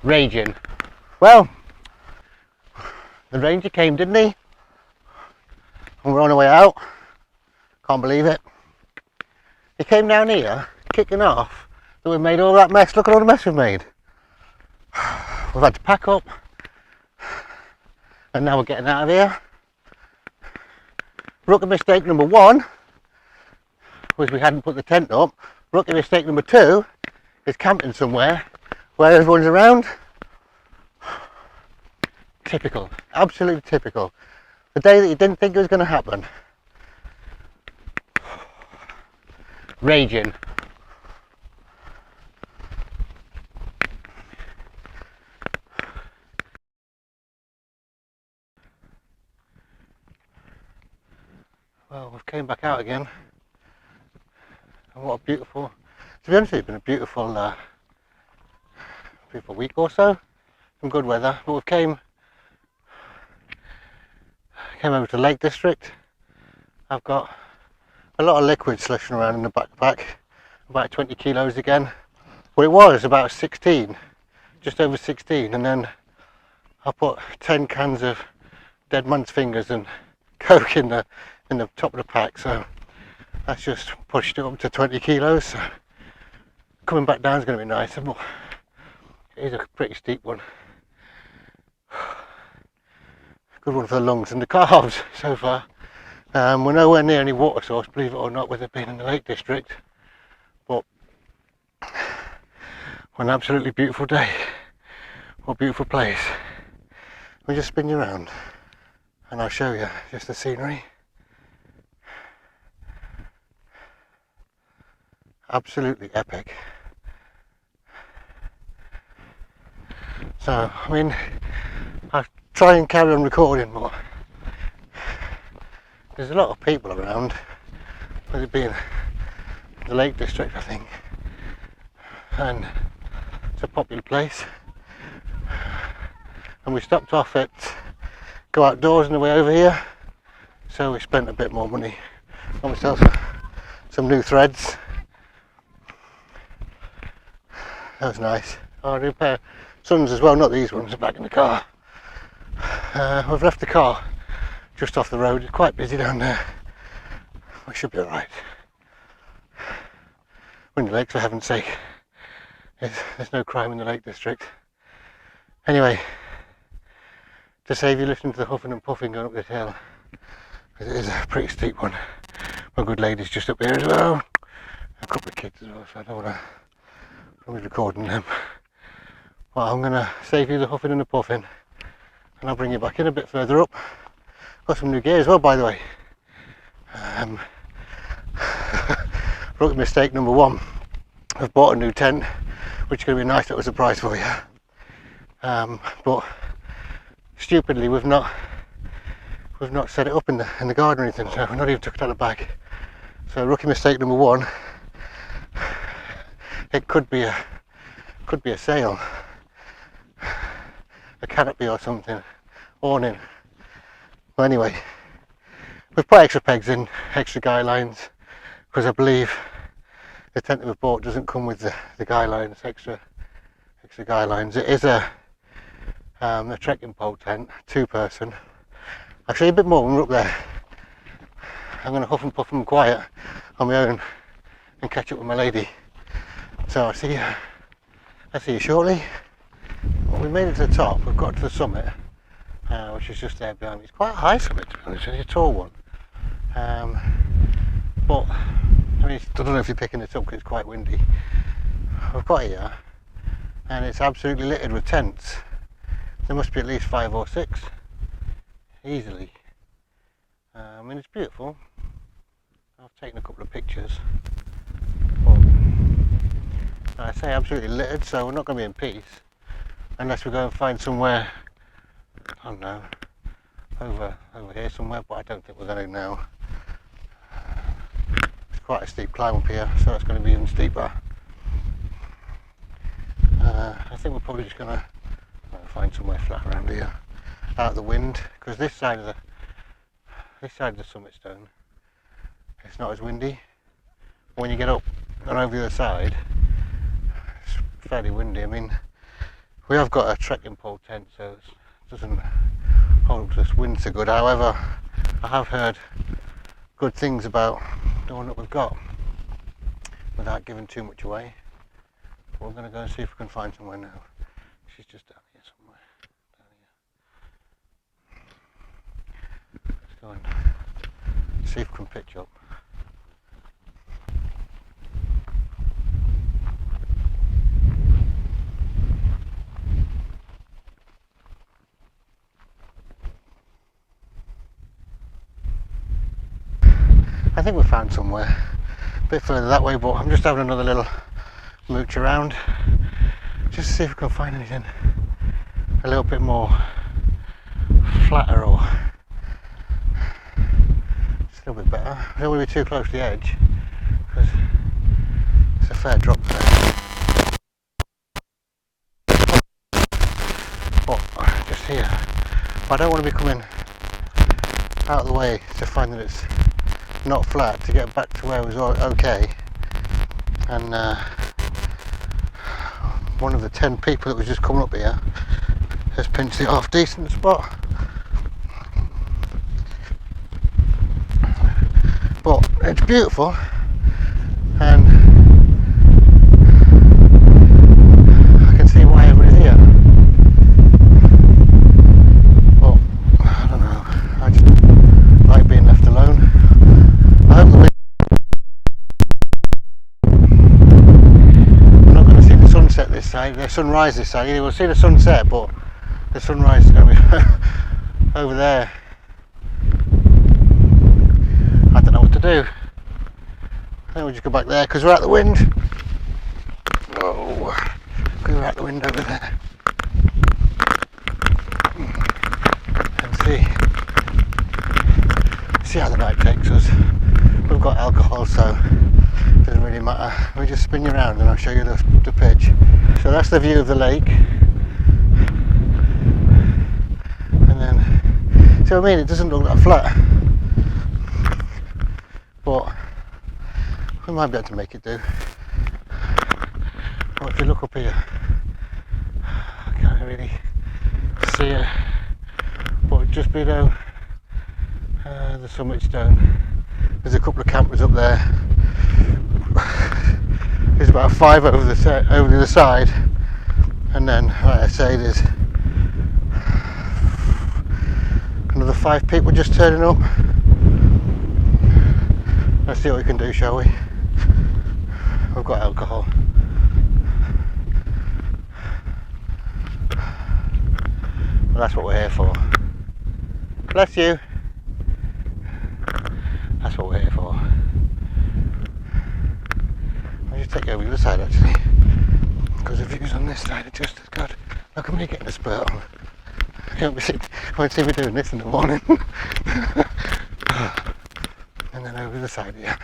Raging. Well, the ranger came, didn't he? And we're on our way out. Can't believe it. He came down here, kicking off that we made all that mess. Look at all the mess we've made. We've had to pack up, and now we're getting out of here. Rookie mistake number one was we hadn't put the tent up. Rookie mistake number two is camping somewhere where everyone's around. Typical, absolutely typical. The day that you didn't think it was going to happen. Raging. Well, we've came back out again, and what a beautiful, to be honest, it's been a beautiful week or so, some good weather, but we came over to Lake District. I've got a lot of liquid slushing around in the backpack, about 20 kilos again, well it was about 16, just over 16, and then I put 10 cans of dead man's fingers and Coke in the top of the pack, so that's just pushed it up to 20 kilos. So coming back down is going to be nice. It is a pretty steep one. Good one for the lungs and the calves so far. We're nowhere near any water source, believe it or not, with it being in the Lake District, but an absolutely beautiful day. What a beautiful place. We'll just spin you around and I'll show you just the scenery. Absolutely epic. So, I mean, I'll try and carry on recording more. There's a lot of people around, with it being the Lake District, I think, and it's a popular place. And we stopped off at Go Outdoors on the way over here, so we spent a bit more money on myself, some new threads. That was nice. Oh, a new pair of Suns as well, not these ones, are back in the car. We've left the car just off the road. It's quite busy down there. We should be alright. We're in the lake, for heaven's sake. There's no crime in the Lake District. Anyway, to save you listening to the huffing and puffing going up this hill, because it is a pretty steep one. My good lady's just up here as well. A couple of kids as well, so I don't want to. I'm recording them. Well, I'm going to save you the huffing and the puffing, and I'll bring you back in a bit further up. Got some new gear as well, by the way. Rookie mistake number one. I've bought a new tent, which is going to be a nice little surprise for you. But stupidly, we've not set it up in the garden or anything, so we've not even took it out of the bag. So rookie mistake number one. It could be a sail, a canopy or something, awning. Well, anyway, we've put extra pegs in, extra guy lines, because I believe the tent that we've bought doesn't come with the guy lines, extra guy lines. It is a trekking pole tent, 2-person. I'll show you a bit more when we're up there. I'm going to huff and puff and quiet on my own and catch up with my lady. So I'll see you shortly. Well, we made it to the top. We've got to the summit, which is just there behind me. It's quite a high summit, to be honest. It's a tall one. But I mean, I don't know if you're picking it up because it's quite windy. We've got here, and it's absolutely littered with tents. There must be at least 5 or 6, easily. I mean, it's beautiful. I've taken a couple of pictures. I say absolutely littered, so we're not going to be in peace unless we go and find somewhere, I don't know, over here somewhere, but I don't think we're going to now. It's quite a steep climb up here, so it's going to be even steeper. I think we're probably just going to find somewhere flat around here, out of the wind, because this side of the summit stone, it's not as windy. When you get up and over the other side, it's fairly windy. I mean, We have got a trekking pole tent, so it doesn't hold us wind so good. However, I have heard good things about the one that we've got, without giving too much away. But we're going to go and see if we can find somewhere now. She's just down here somewhere. Down here. Let's go and see if we can pitch up. I think we found somewhere a bit further that way, but I'm just having another little mooch around just to see if we can find anything a little bit more flatter or just a little bit better. I don't want to be too close to the edge because it's a fair drop there. But just here, I don't want to be coming out of the way to find that it's not flat to get back to where it was okay, and one of the 10 people that was just coming up here has pinched it off decent spot. But it's beautiful, and I can see why everybody's here. But I don't know, I just like being left alone. I hope the wind. I'm not going to see the sunset this side, the sunrise this side. We'll see the sunset, but the sunrise is going to be over there. I don't know what to do. I think we'll just go back there because we're out the wind. Oh, because we're out the wind over there. And see how the night takes us. We've got alcohol, so it doesn't really matter. We just spin you around and I'll show you the pitch. So that's the view of the lake. And then, see what I mean? It doesn't look that flat. But we might be able to make it do. But if you look up here, I can't really see it. But just below the summit stone, there's a couple of campers up there. There's about 5 over the other side, and then, like I say, there's another 5 people just turning up. Let's see what we can do, shall we? We've got alcohol. Well, that's what we're here for. Bless you. That's what we're here for. I'll just take you over the other side actually, because the views on this side are just as good. Look at me getting a spurt on. You won't see me doing this in the morning. And then over the side here.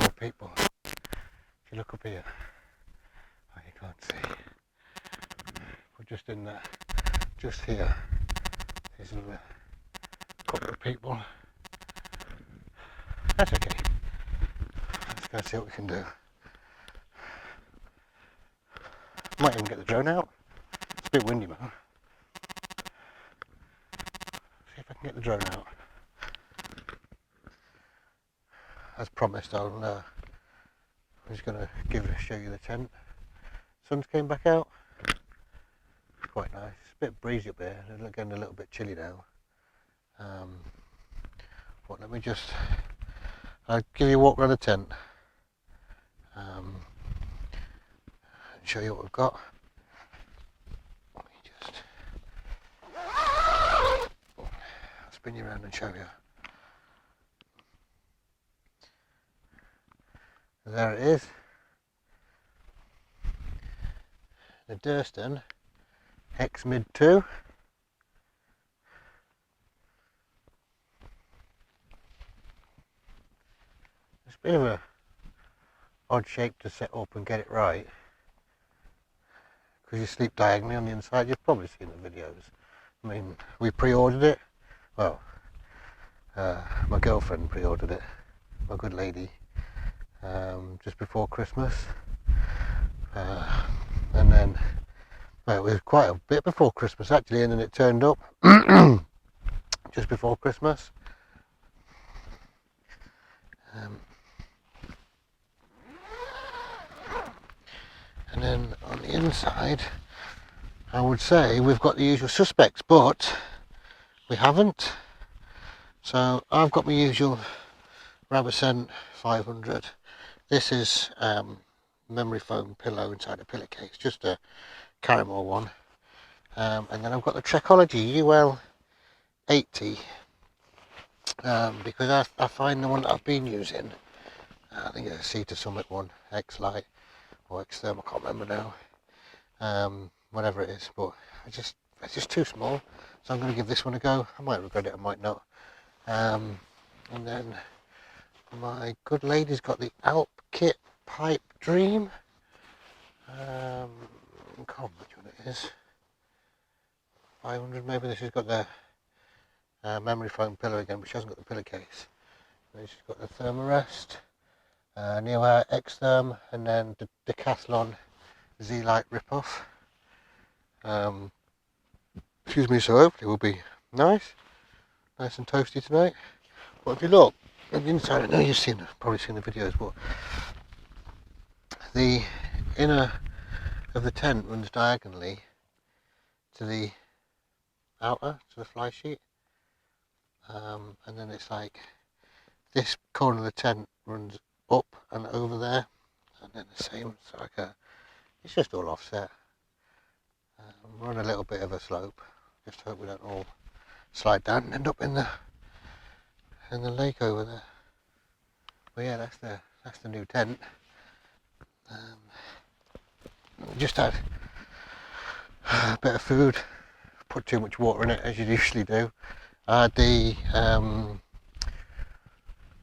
More people. If you look up here, oh, you can't see. We're just in there, just here. There's another couple of people. That's okay. Let's go see what we can do. Might even get the drone out. It's a bit windy, man. See if I can get the drone out. As promised, I'm just going to show you the tent. Sun's came back out. It's quite nice. It's a bit breezy up here. It's getting a little bit chilly now. But let me just. I'll give you a walk around the tent. And show you what we've got. Let me just I'll spin you around and show you. There it is. The Durston X Mid 2. It's a bit of a odd shape to set up and get it right, because you sleep diagonally on the inside. You've probably seen the videos. I mean, we pre-ordered it. Well, my girlfriend pre-ordered it, my good lady just before Christmas, and then well, it was quite a bit before Christmas actually, and then it turned up just before Christmas. And then on the inside, I would say we've got the usual suspects, but we haven't. So I've got my usual Rabbit Scent 500. This is memory foam pillow inside a pillowcase, just a caramel one. And then I've got the Trekology UL 80 because I find the one that I've been using, I think it's a Sea to Summit one, X Light or X Therm, I can't remember now, whatever it is, but it's just too small, so I'm going to give this one a go. I might regret it, I might not. And then my good lady's got the Alp Kit Pipe Dream. I can't remember which one it is. 500 maybe. This has got the memory foam pillow again, but she hasn't got the pillowcase. Then she's got the Thermarest, Neoair X Therm, and then the Decathlon Z Light Rip-Off. Excuse me, so hopefully it will be nice and toasty tonight. But if you look at the inside, I know you've probably seen the videos, but the inner of the tent runs diagonally to the outer, to the fly sheet, and then it's like this corner of the tent runs up and over there, and then the same. It's like it's just all offset. We're on a little bit of a slope. Just hope we don't all slide down and end up in the lake over there. But yeah, that's the new tent. Just had a bit of food. Put too much water in it, as you usually do. I had the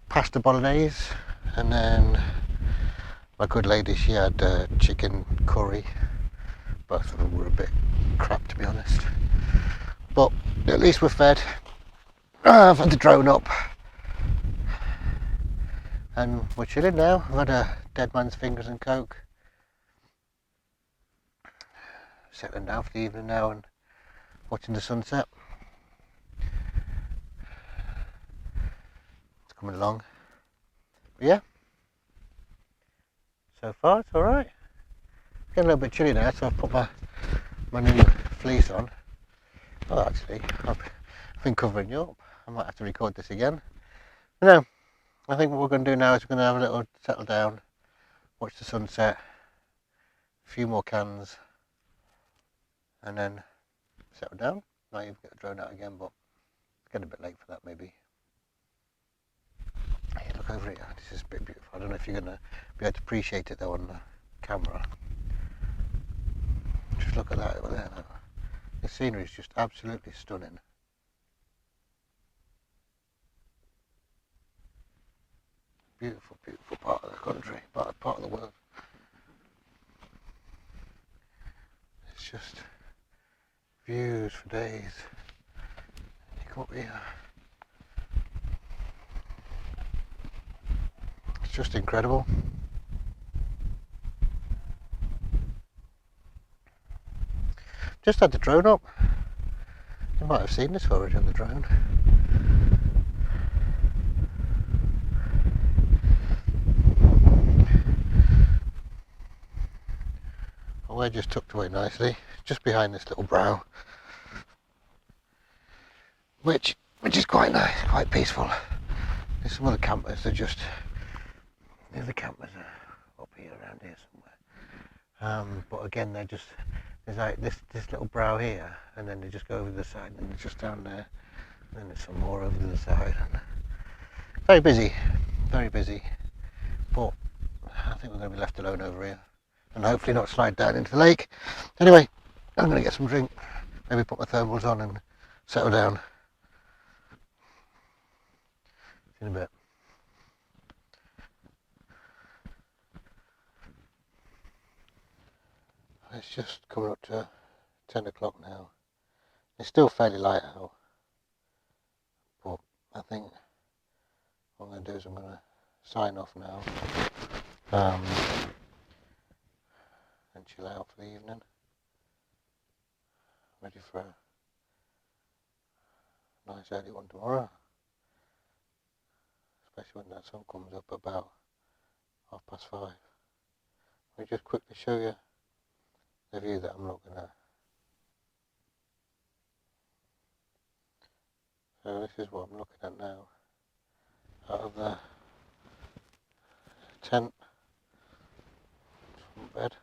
pasta bolognese, and then my good lady, she had chicken curry. Both of them were a bit crap, to be honest, but at least we're fed. I've had the drone up and we're chilling now. I've had a dead man's fingers and coke. Settling down for the evening now and watching the sunset. It's coming along. But yeah, so far it's alright. Getting a little bit chilly now, so I've put my new fleece on. Oh, actually, I've been covering you up. I might have to record this again. But no, I think what we're going to do now is we're going to have a little settle down, watch the sunset, a few more cans, and then settle down. Might even get the drone out again, but it's getting a bit late for that maybe. Hey, look over here, this is a bit beautiful. I don't know if you're going to be able to appreciate it though on the camera. Just look at that over there though. The scenery is just absolutely stunning. Beautiful, beautiful part of the country, part of the world. It's just views for days. You come up here. It's just incredible. Just had the drone up. You might have seen this already on the drone. We're just tucked away nicely, just behind this little brow, which is quite nice, quite peaceful. There's some other campers. The other campers are up here, around here somewhere. But again, there's like this little brow here, and then they just go over the side, and then they're just down there, and then there's some more over the other side. And very busy, very busy. But I think we're going to be left alone over here, and hopefully not slide down into the lake. Anyway, I'm going to get some drink, maybe put my thermals on and settle down. See you in a bit. It's just coming up to 10 o'clock now. It's still fairly light out, but I think what I'm going to do is I'm going to sign off now and chill out for the evening. Ready for a nice early one tomorrow, especially when that sun comes up about 5:30. Let me just quickly show you the view that I'm looking at. So this is what I'm looking at now out of the tent bed.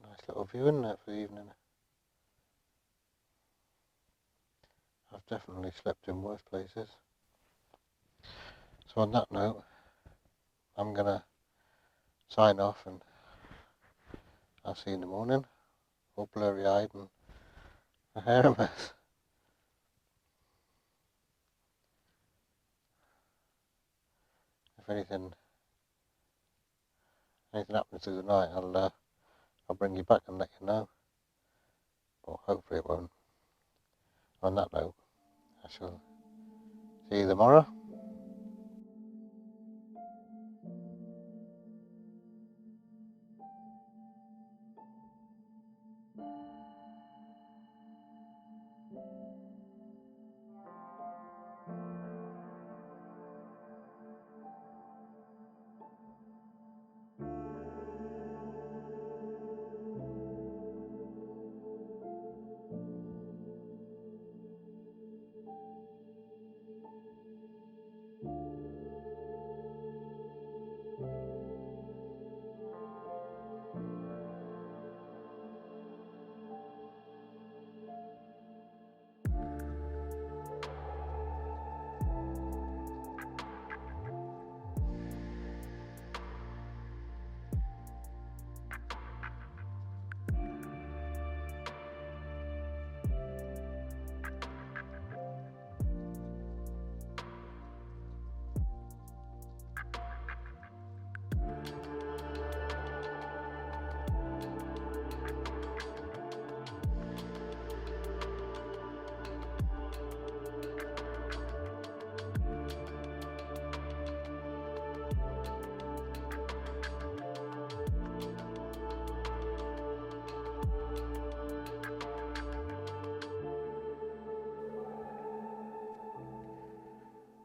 Nice little view, isn't it, for the evening? I've definitely slept in worse places. So on that note, I'm gonna sign off and I'll see you in the morning, all blurry eyed and my hair a mess. If anything happens through the night, I'll bring you back and let you know. Or hopefully it won't. On that note, I shall see you tomorrow.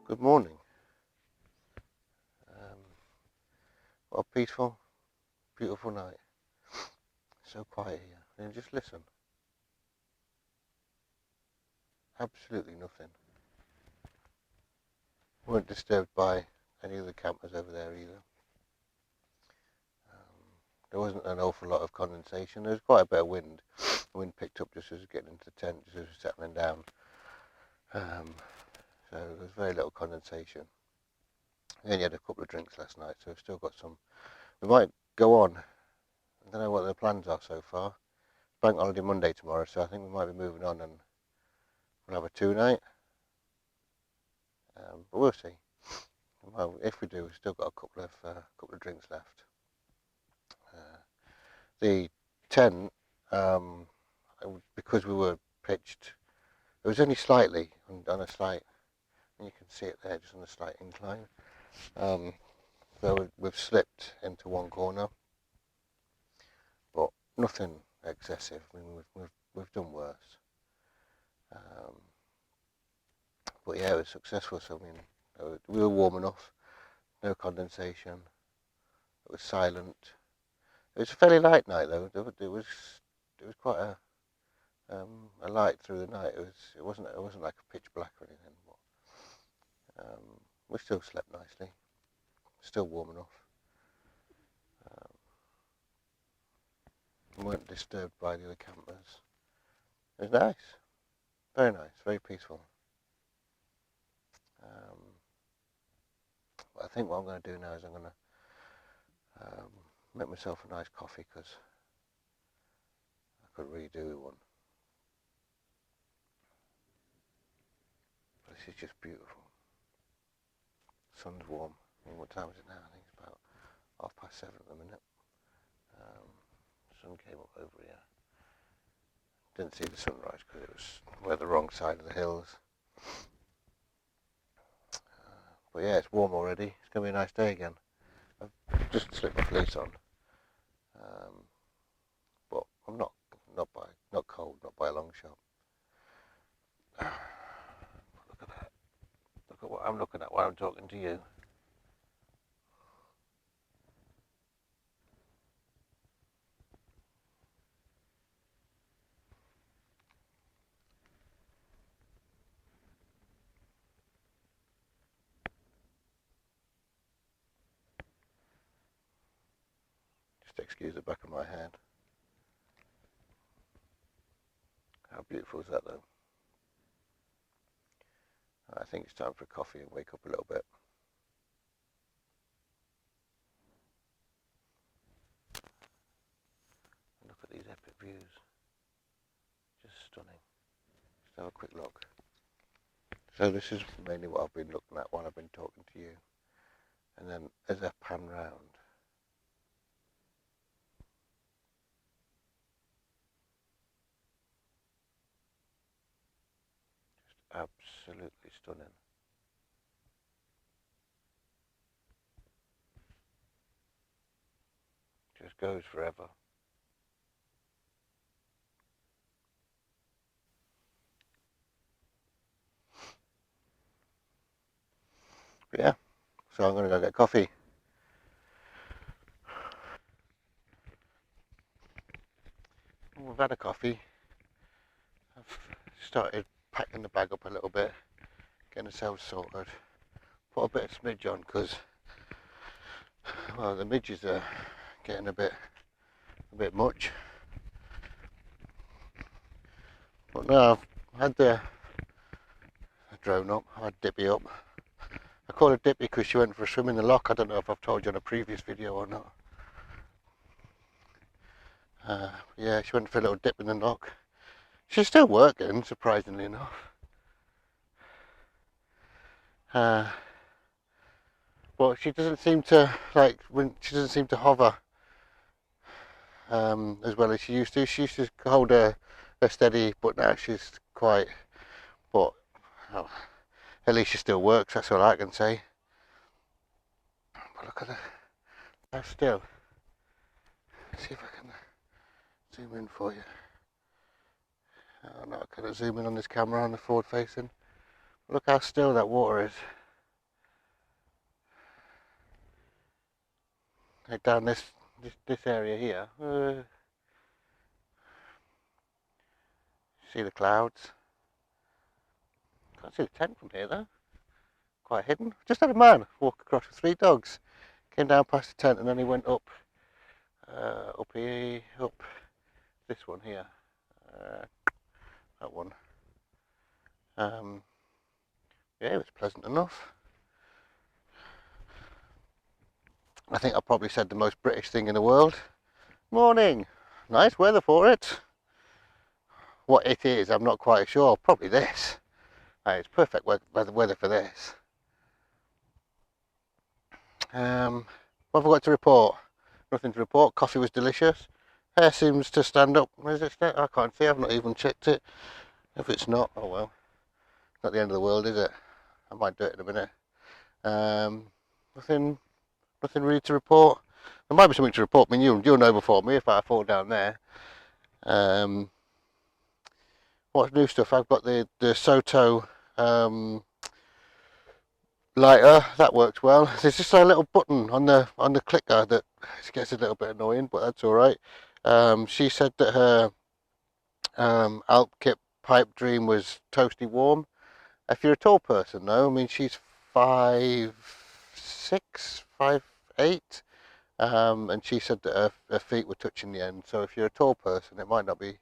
Good morning. What a peaceful, beautiful night. So quiet here. And just listen. Absolutely nothing. We weren't disturbed by any of the campers over there either. There wasn't an awful lot of condensation. There was quite a bit of wind. The wind picked up just as we were getting into the tent, just as we were settling down. So there was very little condensation. We only had a couple of drinks last night, so we've still got some. We might go on. I don't know what the plans are so far. Bank holiday Monday tomorrow, so I think we might be moving on and we'll have a 2-night. But we'll see. Well, if we do, we've still got a couple of drinks left. The tent, because we were pitched, it was only slightly on a slight, and you can see it there, just on a slight incline. So we've slipped into one corner, but nothing excessive. I mean, we've done worse. But yeah, it was successful. So I mean, we were warm enough. No condensation. It was silent. It was a fairly light night though. It was quite a light through the night. It wasn't like a pitch black or anything. But we still slept nicely. Still warm enough. We weren't disturbed by the other campers. It was nice. Very nice. Very peaceful. But I think what I'm going to do now is I'm going to make myself a nice coffee because I could really do with one. But this is just beautiful. Sun's warm. I mean, what time is it now? I think it's about 7:30 at the minute. Sun came up over here. Didn't see the sunrise because it was we're the wrong side of the hills. But yeah, it's warm already. It's going to be a nice day again. I've just slipped my fleece on. But I'm not cold, not by a long shot. Look at that. Look at what I'm looking at while I'm talking to you. Just excuse the back of my hand. How beautiful is that though? I think it's time for a coffee and wake up a little bit. Look at these epic views. Just stunning. Just have a quick look. So this is mainly what I've been looking at while I've been talking to you. And then as I pan round, just absolutely stunning. Just goes forever. But yeah, so I'm going to go get coffee. We've had a coffee. I've started packing the bag up a little bit, getting ourselves sorted. Put a bit of smidge on because, well, the midges are getting a bit much. But no, I've had the drone up, I had Dippy up. I call her Dippy because she went for a swim in the loch. I don't know if I've told you on a previous video or not. Yeah, she went for a little dip in the loch. She's still working, surprisingly enough. But she doesn't seem to she doesn't seem to hover as well as she used to. She used to hold her steady, but now she's quite. But oh, at least she still works. That's all I can say. But look at her. Now still. Let's see if I can zoom in for you. Oh no, I couldn't zoom in on this camera on the forward facing. Look how still that water is. Like down this area here. See the clouds. Can't see the tent from here though. Quite hidden. Just had a man walk across with 3 dogs. Came down past the tent and then he went up up this one here. That one. Yeah, it was pleasant enough. I think I probably said the most British thing in the world. Morning. Nice weather for it. What it is, I'm not quite sure. Probably this. It's perfect weather for this. What have I got to report? Nothing to report. Coffee was delicious. Hair seems to stand up. Where's it stand? I can't see. I've not even checked it. If it's not, oh well. It's not the end of the world, is it? I might do it in a minute. Nothing really to report. There might be something to report. I mean, you'll know before me if I fall down there. What's new stuff? I've got the Soto lighter. That works well. There's just a little button on the clicker that gets a little bit annoying, but that's all right. She said that her Alpkit pipe dream was toasty warm. If you're a tall person, though, I mean, she's 5'6", 5'8", and she said that her feet were touching the end. So if you're a tall person, it might not be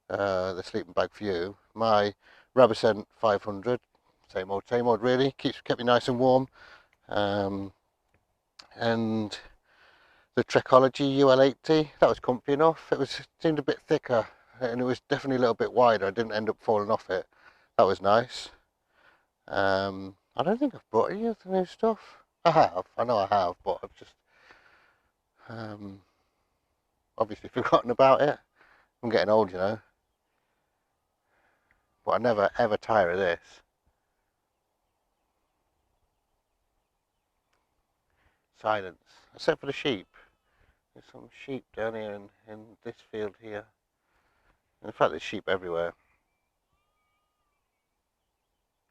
the sleeping bag for you. My Rabicent 500, same old really, kept me nice and warm. And the Trekology UL80, that was comfy enough. It seemed a bit thicker and it was definitely a little bit wider. I didn't end up falling off it. That was nice. I don't think I've brought any of the new stuff. I have, I know I have, but I've just obviously forgotten about it. I'm getting old, you know. But I never ever tire of this. silence, except for the sheep. There's some sheep down here in this field here. In fact, there's sheep everywhere.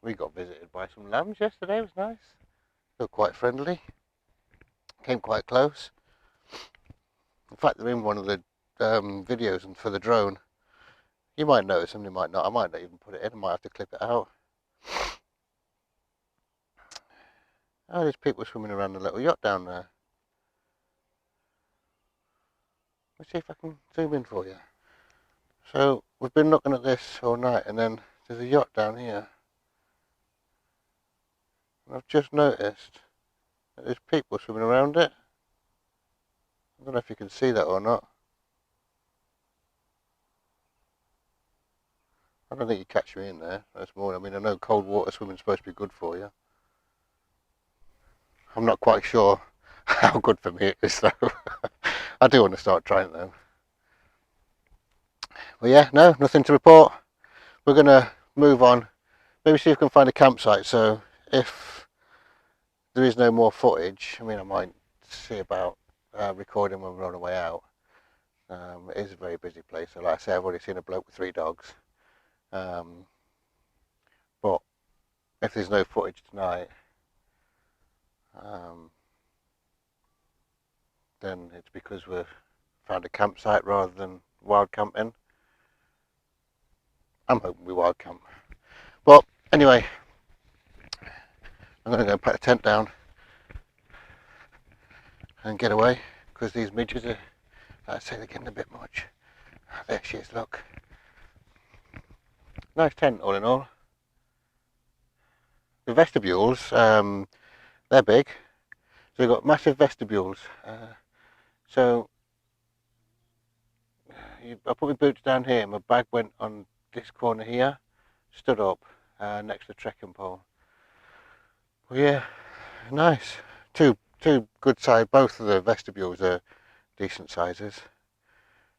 We got visited by some lambs yesterday. It was nice. They were quite friendly. Came quite close. In fact, they're in one of the videos and for the drone. You might notice them, you might not. I might not even put it in. I might have to clip it out. Oh, there's people swimming around the little yacht down there. Let's see if I can zoom in for you. So we've been looking at this all night, and then there's a yacht down here. And I've just noticed that there's people swimming around it. I don't know if you can see that or not. I don't think you catch me in there. That's more. I mean, I know cold water swimming's supposed to be good for you. I'm not quite sure how good for me it is though. I do want to start trying though. Well, yeah, no, nothing to report. We're gonna move on. Maybe see if we can find a campsite. So if there is no more footage, I mean, I might see about recording when we're on the way out. It is a very busy place. So like I say, I've already seen a bloke with 3 dogs. But if there's no footage tonight, then it's because we've found a campsite rather than wild camping. I'm hoping we wild camp. But anyway, I'm going to go put the tent down and get away because these midges are, I'd say, they're getting a bit much. There she is, look. Nice tent all in all. The vestibules, they're big. So they've got massive vestibules. So I put my boots down here, my bag went on this corner here, stood up next to the trekking pole. Well, yeah, nice. Two good size. Both of the vestibules are decent sizes.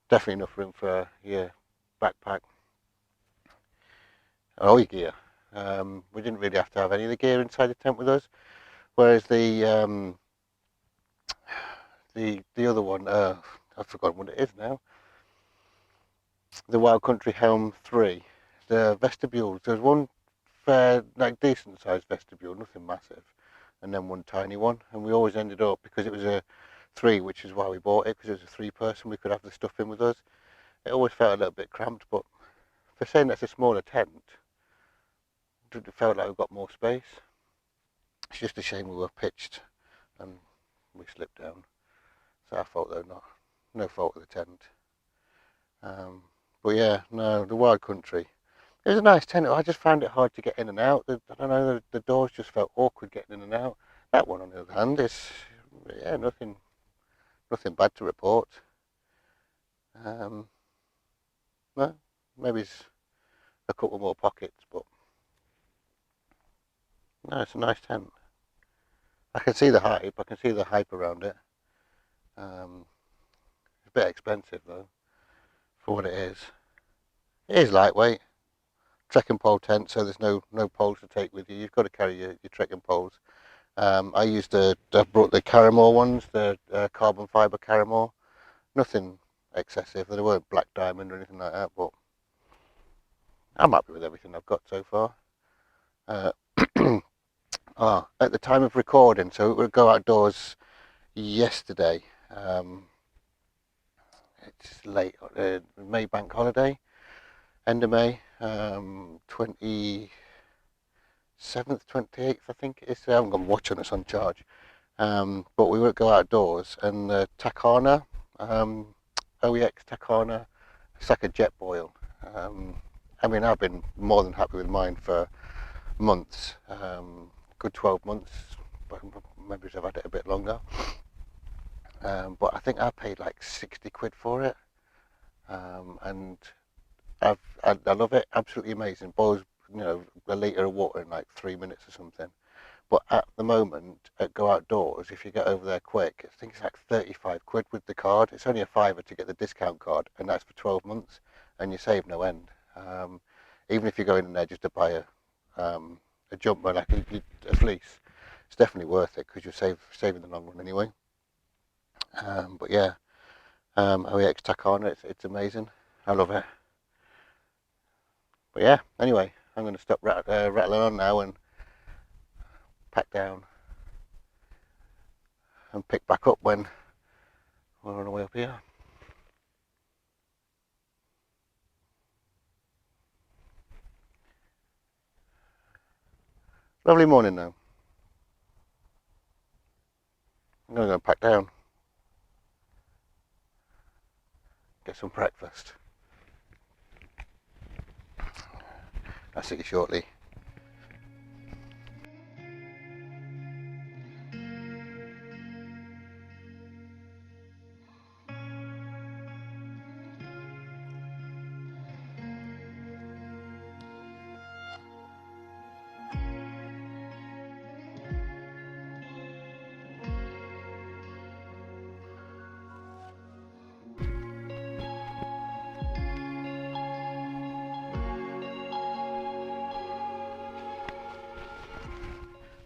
Definitely enough room for your backpack and all your gear. We didn't really have to have any of the gear inside the tent with us, whereas the other one, I've forgotten what it is now. The Wild Country Helm 3, the vestibules. There's one fair, like decent sized vestibule, nothing massive, and then one tiny one. And we always ended up, because it was a 3, which is why we bought it, because it was a 3-person, we could have the stuff in with us. It always felt a little bit cramped, but for saying that's a smaller tent, it felt like we've got more space. It's just a shame we were pitched and we slipped down. It's our fault though, no fault of the tent. But yeah, no, the Wild Country. It was a nice tent. I just found it hard to get in and out. I don't know, the doors just felt awkward getting in and out. That one, on the other hand, is yeah, nothing bad to report. No, maybe it's a couple more pockets, but no, it's a nice tent. I can see the hype. I can see the hype around it. It's a bit expensive though for what it is. It is lightweight. Trekking pole tent, so there's no poles to take with you. You've got to carry your trekking poles. I brought the Caramore ones, the carbon fibre Caramore. Nothing excessive. They weren't black diamond or anything like that, but I'm happy with everything I've got so far. At the time of recording, so we'll go outdoors yesterday. It's late, May bank holiday, end of May, 27th, 28th, I think it is. I haven't got a watch on, it's on charge. But we won't go outdoors, and the Takana, OEX Takana, it's like a jet boil. I mean, I've been more than happy with mine for months, good 12 months, but maybe I've had it a bit longer. But I think I paid like 60 quid for it, and I love it. Absolutely amazing. Boils, a litre of water in like 3 minutes or something. But at the moment, at Go Outdoors, if you get over there quick, I think it's like 35 quid with the card. It's only a fiver to get the discount card, and that's for 12 months, and you save no end. Even if you go in there just to buy a jumper, like a fleece, it's definitely worth it because you'll save in the long run anyway. But yeah, OEX Takana, it's amazing. I love it. But yeah, anyway, I'm going to stop rattling on now and pack down and pick back up when we're on the way up here. Lovely morning now. I'm going to go and pack down, get some breakfast. I'll see you shortly.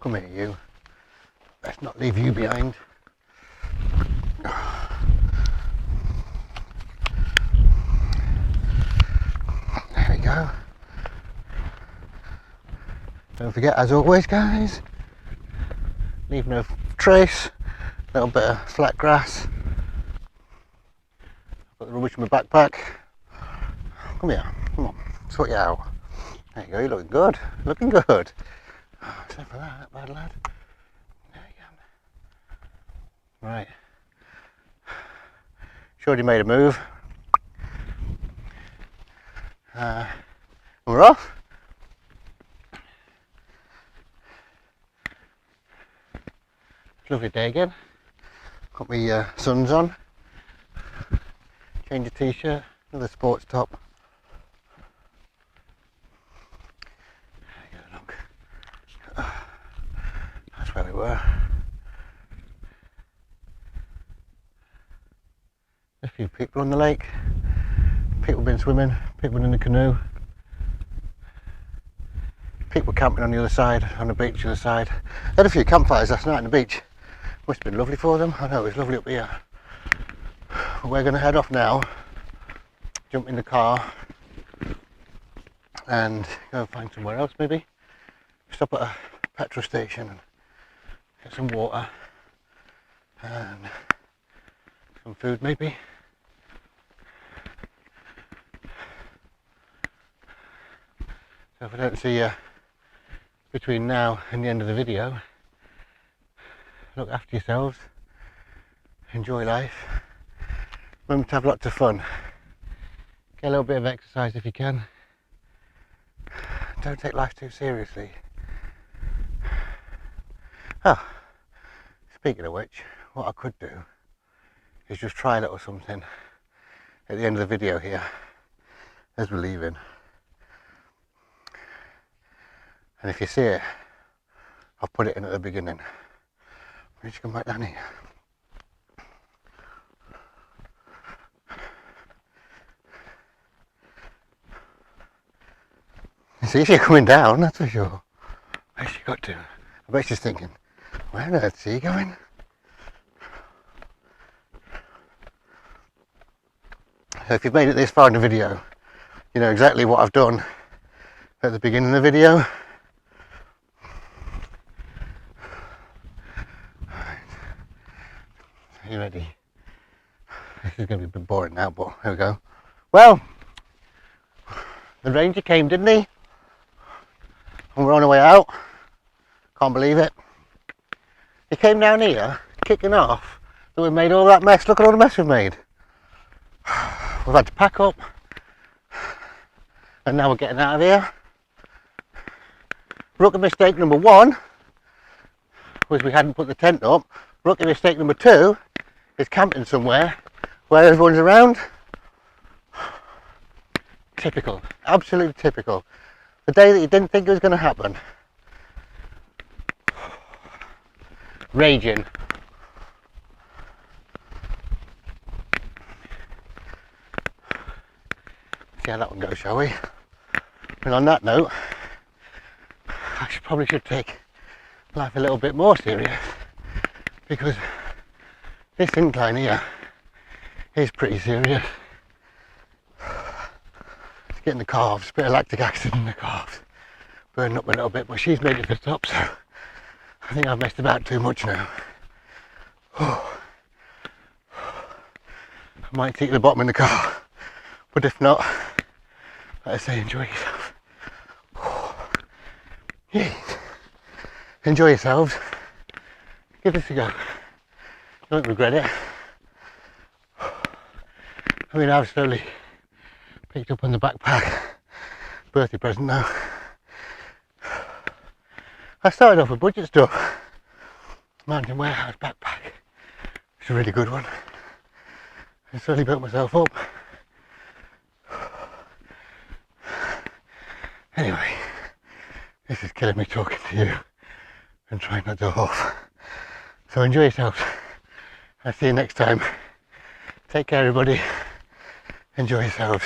Come here, you. Let's not leave you behind. There we go. Don't forget, as always, guys, leave no trace. A little bit of flat grass. Got the rubbish in my backpack. Come here. Come on. Sort you out. There you go. You're looking good. Looking good. Except for that, bad lad. There you go. Right. Shorty made a move. We're off. Lovely day again. Got my suns on. Change of t-shirt. Another sports top. There you go, look. That's where we were. A few people on the lake. People been swimming. People in the canoe. People camping on the other side, on the beach the other side. They had a few campfires last night on the beach. Must have been lovely for them. I know it was lovely up here. But we're going to head off now. Jump in the car and go and find somewhere else maybe. Stop at a petrol station and get some water and some food maybe. So if I don't see you between now and the end of the video, look after yourselves, enjoy life, remember to have lots of fun, get a little bit of exercise if you can, don't take life too seriously. Oh, speaking of which, what I could do is just try a little something at the end of the video here as we're leaving. And if you see it, I'll put it in at the beginning. We need to come back down here. You see, she's coming down, that's for sure. Where's she got to? I bet she's thinking, where on earth is she going? So if you've made it this far in the video, you know exactly what I've done at the beginning of the video. Are you ready? This is going to be a bit boring now, but here we go. Well, the ranger came, didn't he? And we're on our way out. Can't believe it. He came down here, kicking off that we made all that mess. Look at all the mess we've made. We've had to pack up. And now we're getting out of here. Rookie mistake number one was we hadn't put the tent up. Rookie mistake number two is camping somewhere where everyone's around. Typical, absolutely typical. The day that you didn't think it was going to happen. Raging. See how that one goes, shall we? And on that note, I probably should take life a little bit more serious, because this incline here is pretty serious. It's getting the calves, a bit of lactic acid in the calves, burning up a little bit, but she's made it to the top, so I think I've messed about too much now. I might take the bottom in the car, but if not, like I say, enjoy yourself. Yes. Enjoy yourselves. Give this a go. Don't regret it. I mean, I've slowly picked up on the backpack. Birthday present now. I started off with budget stuff. Mountain Warehouse backpack. It's a really good one. I slowly built myself up. Anyway, this is killing me talking to you and trying not to off. So enjoy yourselves. I'll see you next time. Take care everybody. Enjoy yourselves.